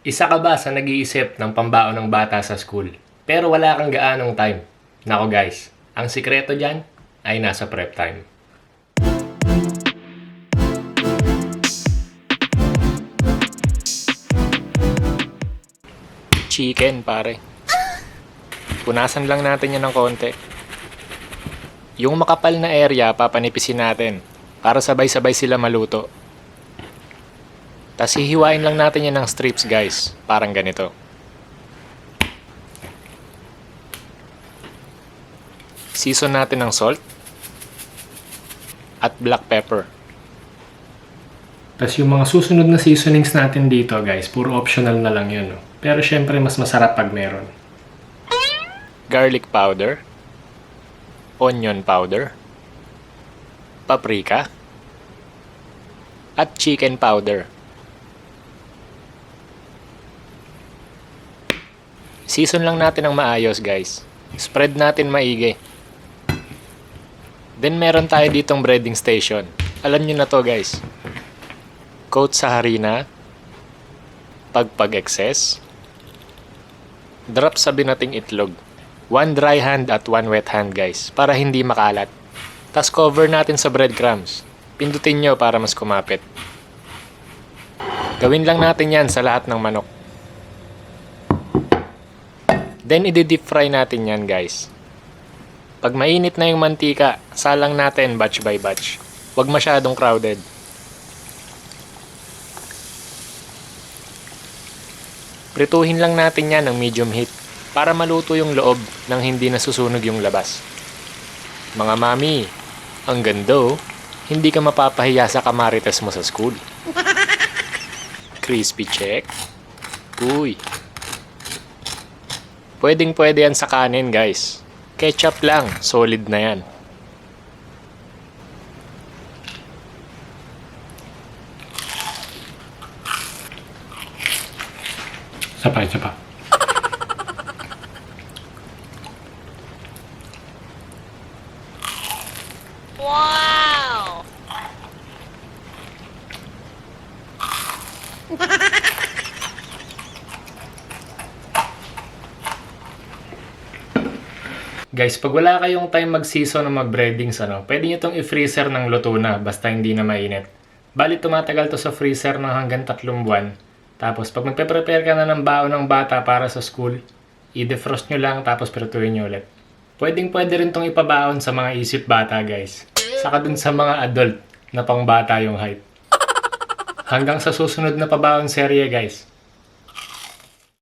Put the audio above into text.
Isa ka ba sa nag-iisip ng pambaon ng bata sa school, pero wala kang gaanong time? Nako guys, ang sikreto dyan ay nasa prep time. Chicken, pare. Punasan lang natin yan ng konti. Yung makapal na area, papanipisin natin para sabay-sabay sila maluto. Tapos hihiwain lang natin yan ng strips, guys. Parang ganito. Season natin ng salt at black pepper. Tapos yung mga susunod na seasonings natin dito, guys, puro optional na lang yun. No? Pero syempre, mas masarap pag meron. Garlic powder, onion powder, paprika, at chicken powder. Season lang natin ng maayos, guys. Spread natin maigi. Then meron tayo ditong breading station. Alam nyo na to, guys. Coat sa harina, pagpag-excess, drop sa binating itlog. One dry hand at one wet hand, guys, para hindi makalat. Tas cover natin sa breadcrumbs. Pindutin nyo para mas kumapit. Gawin lang natin yan sa lahat ng manok. Then i-deep fry natin yan, guys. Pag mainit na yung mantika, salang natin batch by batch. Huwag masyadong crowded. Prituhin lang natin yan ng medium heat para maluto yung loob nang hindi nasusunog yung labas. Mga mami, ang ganda oh. Hindi ka mapapahiya sa kamarites mo sa school. Crispy check. Uy. Pwedeng pwede yan sa kanin, guys. Ketchup lang, solid na yan. Isa pa. Wow! Guys, pag wala kayong time mag-season o mag-breadings, pwede nyo itong i-freezer ng luto na basta hindi na mainit. Bali, tumatagal to sa freezer ng hanggang 3 buwan. Tapos, pag magpe-prepare ka na ng baon ng bata para sa school, i-defrost nyo lang tapos prituhin nyo ulit. Pwede rin itong ipabaon sa mga isip bata, guys. Saka dun sa mga adult na pang bata yung height. Hanggang sa susunod na pabaon serye, guys.